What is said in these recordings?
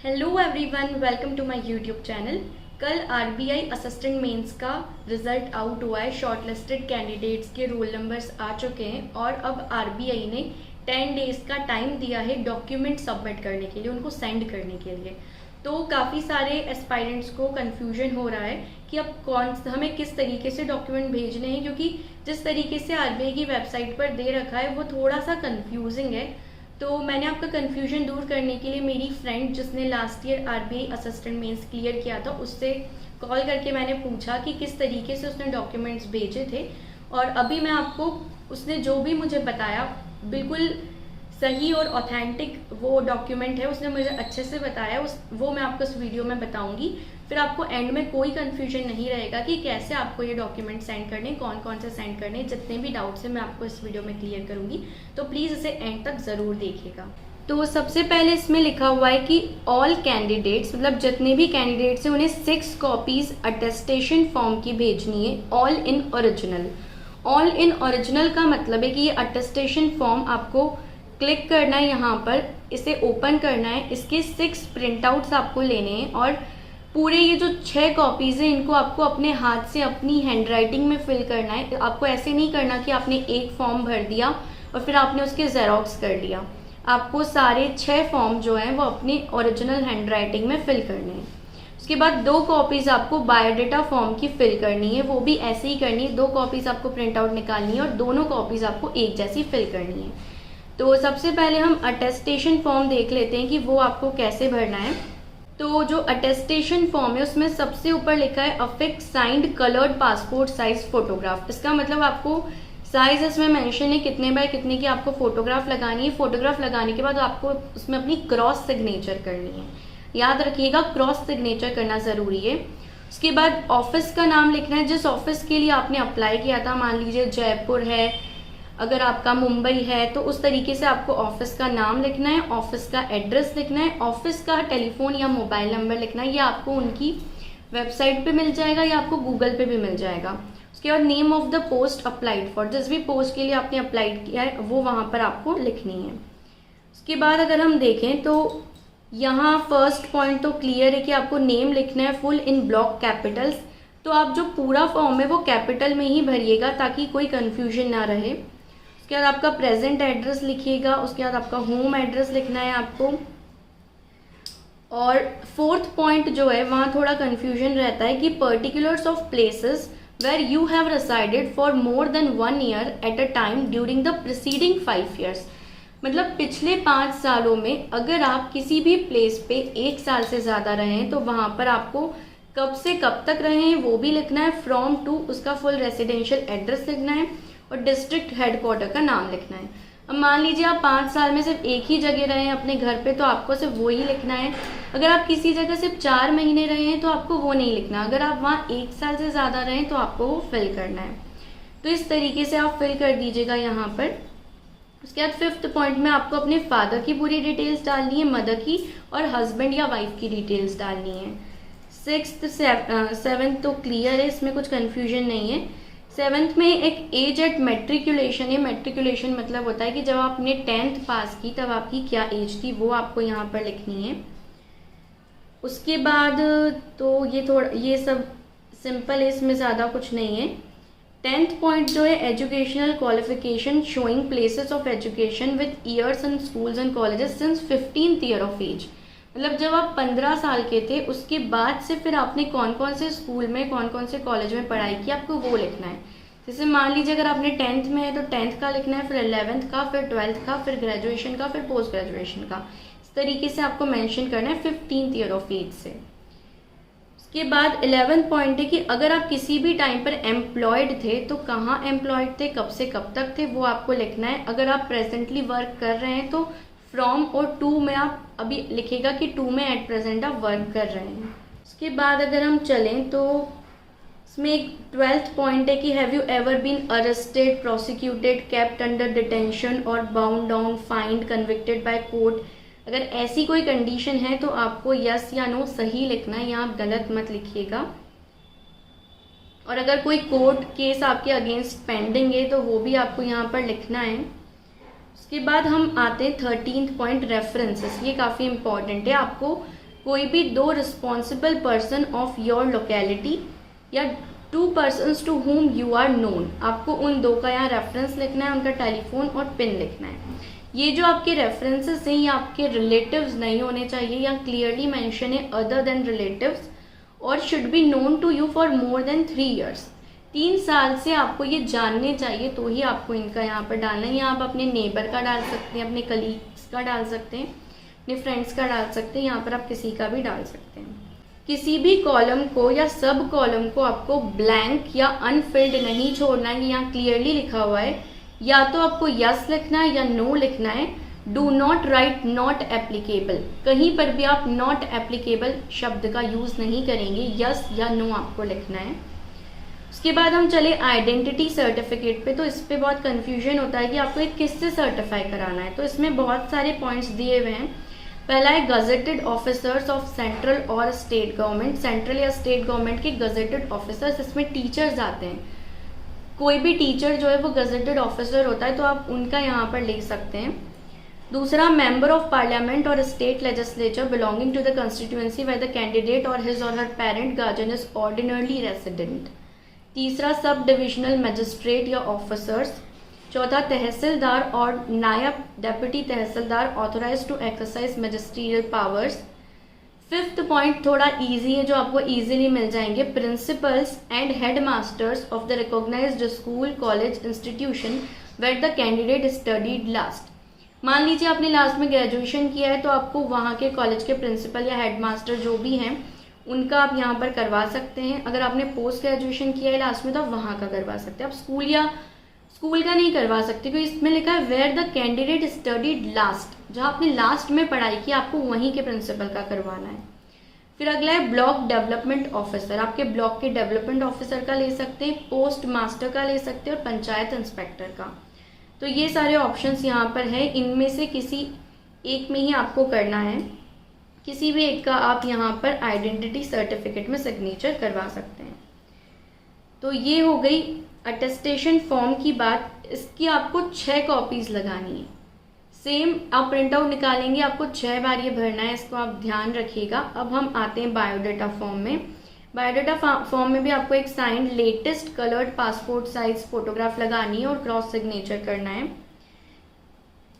Hello everyone, welcome to my YouTube channel. कल RBI assistant mains का result out हुआ है। शॉर्टलिस्टेड कैंडिडेट्स के रोल नंबर्स आ चुके हैं और अब आरबीआई ने 10 डेज का टाइम दिया है डॉक्यूमेंट सबमिट करने के लिए, उनको सेंड करने के लिए। तो काफ़ी सारे एस्पायरेंट्स को कन्फ्यूजन हो रहा है कि अब हमें किस तरीके से डॉक्यूमेंट भेजने हैं, क्योंकि जिस तरीके से आरबीआई की वेबसाइट पर दे रखा है वो थोड़ा सा कन्फ्यूजिंग है। तो मैंने आपका कन्फ्यूजन दूर करने के लिए मेरी फ्रेंड जिसने last year RBI assistant mains clear किया था उससे कॉल करके मैंने पूछा कि किस तरीके से उसने डॉक्यूमेंट्स भेजे थे, और अभी मैं आपको उसने जो भी मुझे बताया बिल्कुल सही और ऑथेंटिक वो डॉक्यूमेंट है, उसने मुझे अच्छे से बताया। वो मैं आपको इस वीडियो में बताऊंगी, फिर आपको एंड में कोई कन्फ्यूजन नहीं रहेगा कि कैसे आपको ये डॉक्यूमेंट सेंड करने, कौन कौन से सेंड करने। जितने भी डाउट्स हैं मैं आपको इस वीडियो में क्लियर करूंगी, तो प्लीज़ इसे एंड तक ज़रूर देखिएगा। तो सबसे पहले इसमें लिखा हुआ है कि ऑल कैंडिडेट्स, मतलब जितने भी कैंडिडेट्स हैं उन्हें 6 कॉपीज़ अटेस्टेशन फॉर्म की भेजनी है, all in original. All in original का मतलब है कि ये अटेस्टेशन फॉर्म आपको क्लिक करना है, यहाँ पर इसे ओपन करना है, इसके 6 प्रिंट आउट्स आपको लेने हैं और पूरे ये जो 6 कॉपीज़ हैं इनको आपको अपने हाथ से अपनी हैंड राइटिंग में फिल करना है। आपको ऐसे नहीं करना कि आपने एक फॉर्म भर दिया और फिर आपने उसके जेरोक्स कर लिया। आपको सारे 6 फॉर्म जो हैं वो अपनी ओरिजिनल हैंड राइटिंग में फिल करने हैं। उसके बाद 2 कॉपीज़ आपको बायोडाटा फॉर्म की फिल करनी है, वो भी ऐसे ही करनी है। 2 कॉपीज़ आपको प्रिंट आउट निकालनी है और दोनों कॉपीज़ आपको एक जैसी फिल करनी है। तो सबसे पहले हम अटेस्टेशन फॉर्म देख लेते हैं कि वो आपको कैसे भरना है। तो जो अटेस्टेशन फॉर्म है उसमें सबसे ऊपर लिखा है affix signed coloured passport size photograph. इसका मतलब आपको साइज इसमें मेंशन है कितने बाय कितने की आपको फोटोग्राफ लगानी है। फोटोग्राफ लगाने के बाद आपको उसमें अपनी क्रॉस सिग्नेचर करनी है, याद रखिएगा क्रॉस सिग्नेचर करना ज़रूरी है। उसके बाद ऑफिस का नाम लिखना है, जिस ऑफिस के लिए आपने अप्लाई किया था। मान लीजिए जयपुर है, अगर आपका मुंबई है तो उस तरीके से आपको ऑफिस का नाम लिखना है, ऑफिस का एड्रेस लिखना है, ऑफिस का टेलीफोन या मोबाइल नंबर लिखना है। ये आपको उनकी वेबसाइट पे मिल जाएगा या आपको गूगल पे भी मिल जाएगा। उसके बाद name of the post applied for, जिस भी पोस्ट के लिए आपने अप्लाइड किया है वो वहाँ पर आपको लिखनी है। उसके बाद अगर हम देखें तो यहाँ फर्स्ट पॉइंट तो क्लियर है कि आपको नेम लिखना है फुल इन ब्लॉक कैपिटल्स। तो आप जो पूरा फॉर्म है वो कैपिटल में ही भरिएगा ताकि कोई कन्फ्यूजन ना रहे। उसके बाद आपका प्रेजेंट एड्रेस लिखिएगा, उसके बाद आपका होम एड्रेस लिखना है आपको। और 4th पॉइंट जो है वहाँ थोड़ा कन्फ्यूजन रहता है कि particulars of places where you have resided for more than 1 year at a time during the preceding 5 years. मतलब पिछले 5 सालों में अगर आप किसी भी प्लेस पे 1 साल से ज़्यादा रहे हैं तो वहाँ पर आपको कब से कब तक रहे हैं वो भी लिखना है। फ्रॉम टू उसका फुल रेसिडेंशियल एड्रेस लिखना है और डिस्ट्रिक्ट हेडक्वार्टर का नाम लिखना है। अब मान लीजिए आप 5 साल में सिर्फ एक ही जगह रहे हैं अपने घर पे, तो आपको सिर्फ वो ही लिखना है। अगर आप किसी जगह सिर्फ 4 महीने रहे हैं तो आपको वो नहीं लिखना। अगर आप वहाँ 1 साल से ज़्यादा रहे तो आपको वो फिल करना है। तो इस तरीके से आप फिल कर दीजिएगा यहाँ पर। उसके बाद 5th पॉइंट में आपको अपने फादर की पूरी डिटेल्स डालनी है, मदर की और हस्बैंड या वाइफ की डिटेल्स डालनी है। 6th 7th तो क्लियर है, इसमें कुछ कन्फ्यूजन नहीं है। 7th में एक एज एट मेट्रिकुलेशन है। मेट्रिकुलेशन मतलब होता है कि जब आपने 10th पास की तब आपकी क्या एज थी, वो आपको यहाँ पर लिखनी है। उसके बाद तो ये सब सिंपल है, इसमें ज़्यादा कुछ नहीं है। 10th पॉइंट जो है educational qualification showing places of education with years and schools and colleges since 15th year of age. मतलब जब आप 15 साल के थे उसके बाद से फिर आपने कौन कौन से स्कूल में कौन कौन से कॉलेज में पढ़ाई की आपको वो लिखना है। जैसे मान लीजिए अगर आपने 10th में है तो 10th का लिखना है, फिर 11th का, फिर 12th का, फिर ग्रेजुएशन का, फिर पोस्ट ग्रेजुएशन का। इस तरीके से आपको मेंशन करना है 15th ईयर ऑफ एज से। उसके बाद 11th पॉइंट है कि अगर आप किसी भी टाइम पर एम्प्लॉयड थे तो कहाँ एम्प्लॉयड थे, कब से कब तक थे, वो आपको लिखना है। अगर आप प्रेजेंटली वर्क कर रहे हैं तो फ्रॉम और टू में आप अभी लिखेगा कि 2 में एट प्रेजेंट आप वर्क कर रहे हैं। उसके बाद अगर हम चलें तो इसमें एक 12th पॉइंट है कि have you ever been arrested, prosecuted, kept under detention or bound down, fined, convicted by court. अगर ऐसी कोई कंडीशन है तो आपको यस या नो सही लिखना है, यहाँ गलत मत लिखिएगा। और अगर कोई कोर्ट केस आपके अगेंस्ट पेंडिंग है तो वो भी आपको यहाँ पर लिखना है। उसके बाद हम आते हैं 13th पॉइंट रेफरेंसेस। ये काफ़ी इंपॉर्टेंट है, आपको कोई भी 2 responsible person of your locality या 2 persons to whom you are known. आपको उन 2 का यहाँ रेफरेंस लिखना है, उनका टेलीफोन और पिन लिखना है। ये जो आपके रेफरेंसेस हैं ये आपके रिलेटिव्स नहीं होने चाहिए, या क्लियरली मेंशन है अदर देन रिलेटिव्स, और should be known to you for more than 3 years. 3 साल से आपको ये जानने चाहिए तो ही आपको इनका यहाँ पर डालना है। यहाँ आप अपने नेबर का डाल सकते हैं, अपने कलीग्स का डाल सकते हैं, अपने फ्रेंड्स का डाल सकते हैं, यहाँ पर आप किसी का भी डाल सकते हैं। किसी भी कॉलम को या सब कॉलम को आपको ब्लैंक या अनफिल्ड नहीं छोड़ना है। यहाँ क्लियरली लिखा हुआ है, या तो आपको यस लिखना है या नो लिखना है। Do not right not applicable, कहीं पर भी आप नॉट एप्लीकेबल शब्द का यूज़ नहीं करेंगे, यस या नो आपको लिखना है। उसके बाद हम चले आइडेंटिटी सर्टिफिकेट पे। तो इस पे बहुत कन्फ्यूजन होता है कि आपको एक किससे सर्टिफाई कराना है। तो इसमें बहुत सारे पॉइंट्स दिए हुए हैं। पहला है गजेटेड ऑफिसर्स ऑफ सेंट्रल और स्टेट गवर्नमेंट। सेंट्रल या स्टेट गवर्नमेंट के गजेटेड ऑफिसर्स, इसमें टीचर्स आते हैं। कोई भी टीचर जो है वो गजेटेड ऑफिसर होता है, तो आप उनका यहाँ पर लिख सकते हैं। दूसरा, member of parliament or state legislature belonging to the constituency where the candidate or his or her parent guardian is ordinarily resident. तीसरा, सब डिविजनल मजिस्ट्रेट या ऑफिसर्स। चौथा, तहसीलदार और naib deputy tehsildar authorize to exercise magisterial powers. Fifth point थोड़ा easy है, जो आपको easily मिल जाएंगे। Principals and headmasters of the recognized school college institution where the candidate studied last. मान लीजिए आपने लास्ट में ग्रेजुएशन किया है, तो आपको वहाँ के कॉलेज के प्रिंसिपल या हेड मास्टर जो भी हैं उनका आप यहाँ पर करवा सकते हैं। अगर आपने पोस्ट ग्रेजुएशन किया है लास्ट में तो आप वहाँ का करवा सकते हैं। आप स्कूल का नहीं करवा सकते, क्योंकि इसमें लिखा है where the candidate studied last, जहाँ आपने लास्ट में पढ़ाई की आपको वहीं के प्रिंसिपल का करवाना है। फिर अगला है ब्लॉक डेवलपमेंट ऑफिसर। आपके ब्लॉक के डेवलपमेंट ऑफिसर का ले सकते हैं, पोस्ट मास्टर का ले सकते हैं और पंचायत इंस्पेक्टर का। तो ये सारे ऑप्शंस यहाँ पर है, इनमें से किसी एक में ही आपको करना है। किसी भी एक का आप यहाँ पर आइडेंटिटी सर्टिफिकेट में सिग्नेचर करवा सकते हैं। तो ये हो गई अटेस्टेशन फॉर्म की बात। इसकी आपको 6 कॉपीज लगानी है। सेम आप प्रिंट आउट निकालेंगे, आपको 6 बार ये भरना है, इसको आप ध्यान रखिएगा। अब हम आते हैं बायोडाटा फॉर्म में। बायोडाटा फॉर्म में भी आपको एक signed latest coloured passport size photograph लगानी है और क्रॉस सिग्नेचर करना है।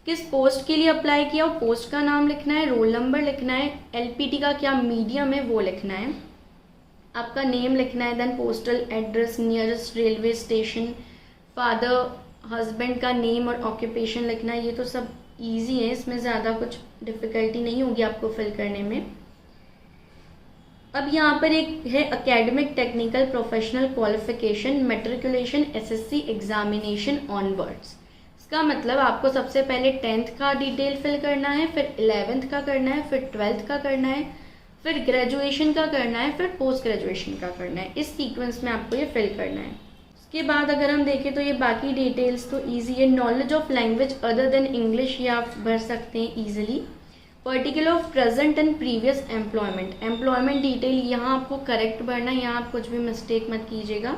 किस पोस्ट के लिए अप्लाई किया, पोस्ट का नाम लिखना है, रोल नंबर लिखना है, एलपीटी का क्या मीडियम है वो लिखना है, आपका नेम लिखना है, then postal address, nearest railway station, father husband का नेम और ऑक्यूपेशन लिखना है। ये तो सब इजी है, इसमें ज़्यादा कुछ डिफ़िकल्टी नहीं होगी आपको फिल करने में। अब यहाँ पर एक है academic technical professional qualification matriculation SSC examination onwards. इसका मतलब आपको सबसे पहले 10th का डिटेल फिल करना है, फिर 11th का करना है, फिर 12th का करना है, फिर ग्रेजुएशन का करना है, फिर पोस्ट ग्रेजुएशन का करना है। इस सीक्वेंस में आपको ये फिल करना है। उसके बाद अगर हम देखें तो ये बाकी डिटेल्स तो ईजी है। Knowledge of language other than English ये आप भर सकते हैं easily. Particular of present and previous employment detail यहाँ आपको करेक्ट भरना है, यहाँ आप कुछ भी मिस्टेक मत कीजिएगा।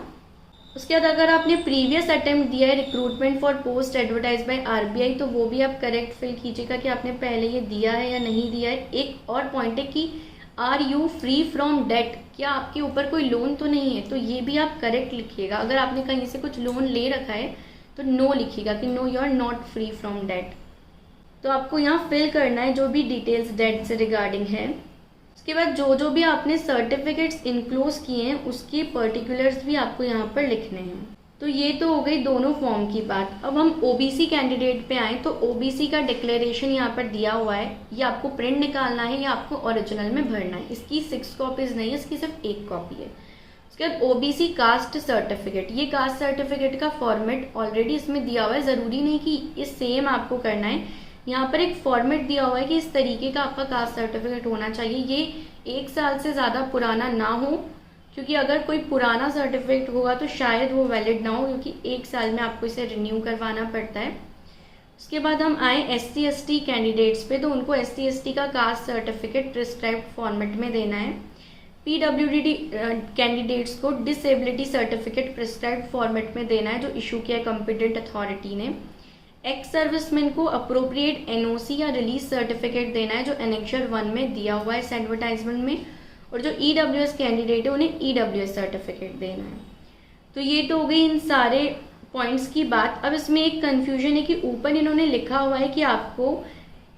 उसके बाद अगर आपने प्रीवियस अटेम्प्ट दिया है recruitment for post advertise by RBI, तो वो भी आप करेक्ट फिल कीजिएगा कि आपने पहले ये दिया है या नहीं दिया है। एक और पॉइंट है कि are you free from debt, क्या आपके ऊपर कोई लोन तो नहीं है, तो ये भी आप करेक्ट लिखिएगा। अगर आपने कहीं से कुछ लोन ले रखा है तो नो लिखिएगा कि no you are not free from debt. तो आपको यहाँ फिल करना है जो भी डिटेल्स डेट से रिगार्डिंग है। उसके बाद जो भी आपने सर्टिफिकेट्स इनक्लोज किए हैं उसके पर्टिकुलर्स भी आपको यहाँ पर लिखने हैं। तो ये तो हो गई दोनों फॉर्म की बात। अब हम ओबीसी कैंडिडेट पे आए तो ओबीसी का डिक्लेरेशन यहाँ पर दिया हुआ है, ये आपको प्रिंट निकालना है या आपको ओरिजिनल में भरना है। इसकी 6 कॉपीज नहीं है, इसकी सिर्फ 1 कॉपी है। उसके बाद ओबीसी कास्ट सर्टिफिकेट, ये कास्ट सर्टिफिकेट का फॉर्मेट ऑलरेडी इसमें दिया हुआ है, ज़रूरी नहीं कि इस सेम आपको करना है। यहाँ पर एक फॉर्मेट दिया हुआ है कि इस तरीके का आपका कास्ट सर्टिफिकेट होना चाहिए। ये 1 साल से ज़्यादा पुराना ना हो, क्योंकि अगर कोई पुराना सर्टिफिकेट होगा तो शायद वो वैलिड ना हो, क्योंकि 1 साल में आपको इसे रिन्यू करवाना पड़ता है। उसके बाद हम आए SC/ST कैंडिडेट्स पे, तो उनको SC/ST का कास्ट सर्टिफिकेट प्रिस्क्राइब्ड फॉर्मेट में देना है। PWD कैंडिडेट्स को डिसेबिलिटी सर्टिफिकेट प्रिस्क्राइब्ड फॉर्मेट में देना है जो इशू किया है कॉम्पिटेंट अथॉरिटी ने। एक्स सर्विसमैन को अप्रोप्रिएट एनओसी या रिलीज सर्टिफिकेट देना है जो एनेक्चर 1 में दिया हुआ है इस एडवर्टाइजमेंट में, और जो ईडब्ल्यूएस कैंडिडेट है उन्हें ईडब्ल्यूएस सर्टिफिकेट देना है। तो ये तो हो गई इन सारे पॉइंट्स की बात। अब इसमें एक कन्फ्यूजन है कि ऊपर इन्होंने लिखा हुआ है कि आपको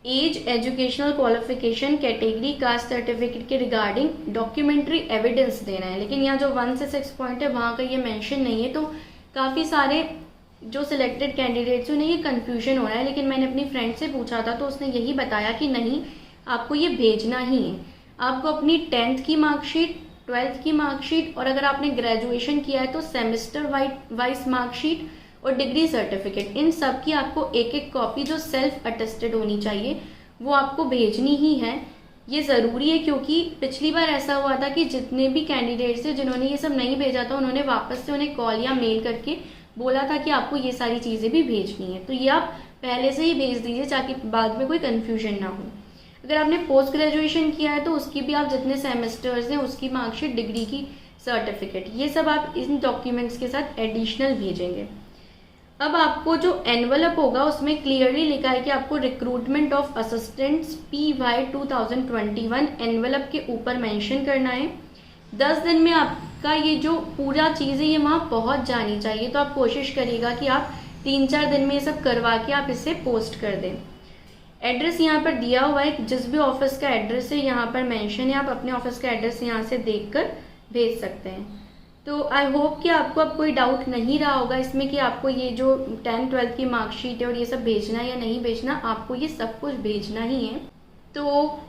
age, educational qualification, category, caste certificate के रिगार्डिंग डॉक्यूमेंट्री एविडेंस देना है, लेकिन यहाँ जो 1 से 6 पॉइंट है वहाँ का ये मेंशन नहीं है। तो काफ़ी सारे जो सिलेक्टेड कैंडिडेट्स उन्हें ये कन्फ्यूजन हो रहा है, लेकिन मैंने अपनी फ्रेंड से पूछा था तो उसने यही बताया कि नहीं, आपको ये भेजना ही है। आपको अपनी 10th की मार्कशीट, 12th की मार्कशीट, और अगर आपने ग्रेजुएशन किया है तो सेमेस्टर वाइज मार्कशीट और डिग्री सर्टिफिकेट, इन सब की आपको एक एक कॉपी जो सेल्फ अटेस्टेड होनी चाहिए वो आपको भेजनी ही है। ये ज़रूरी है क्योंकि पिछली बार ऐसा हुआ था कि जितने भी कैंडिडेट्स थे जिन्होंने ये सब नहीं भेजा था उन्होंने वापस से उन्हें कॉल या मेल करके बोला था कि आपको ये सारी चीज़ें भी भेजनी है। तो ये आप पहले से ही भेज दीजिए ताकि बाद में कोई कन्फ्यूजन ना हो। अगर आपने पोस्ट ग्रेजुएशन किया है तो उसकी भी आप जितने सेमेस्टर्स हैं उसकी मार्कशीट, डिग्री की सर्टिफिकेट, ये सब आप इन डॉक्यूमेंट्स के साथ एडिशनल भेजेंगे। अब आपको जो एनवलप होगा उसमें क्लियरली लिखा है कि आपको recruitment of assistants PY 2021 envelope के ऊपर मेंशन करना है। 10 दिन में आपका ये जो पूरा चीज़ है ये वहाँ पहुँच जानी चाहिए। तो आप कोशिश करिएगा कि आप 3-4 दिन में ये सब करवा के आप इसे पोस्ट कर दें। एड्रेस यहाँ पर दिया हुआ है, जिस भी ऑफिस का एड्रेस है यहाँ पर मेंशन है, आप अपने ऑफिस का एड्रेस यहाँ से देखकर भेज सकते हैं। तो आई होप कि आपको अब कोई डाउट नहीं रहा होगा इसमें कि आपको ये जो 10th 12th की मार्कशीट है और ये सब भेजना है या नहीं भेजना, आपको ये सब कुछ भेजना ही है। तो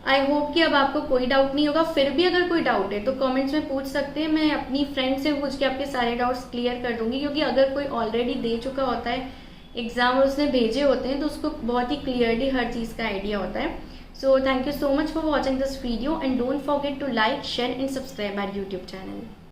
आई होप कि अब आपको कोई डाउट नहीं होगा। फिर भी अगर कोई डाउट है तो कमेंट्स में पूछ सकते हैं, मैं अपनी फ्रेंड से पूछ के आपके सारे डाउट्स क्लियर कर दूंगी, क्योंकि अगर कोई ऑलरेडी दे चुका होता है एग्जाम और उसने भेजे होते हैं तो उसको बहुत ही क्लियरली हर चीज़ का आइडिया होता है। So thank you so much for watching this video and don't forget to like, share and subscribe our YouTube channel.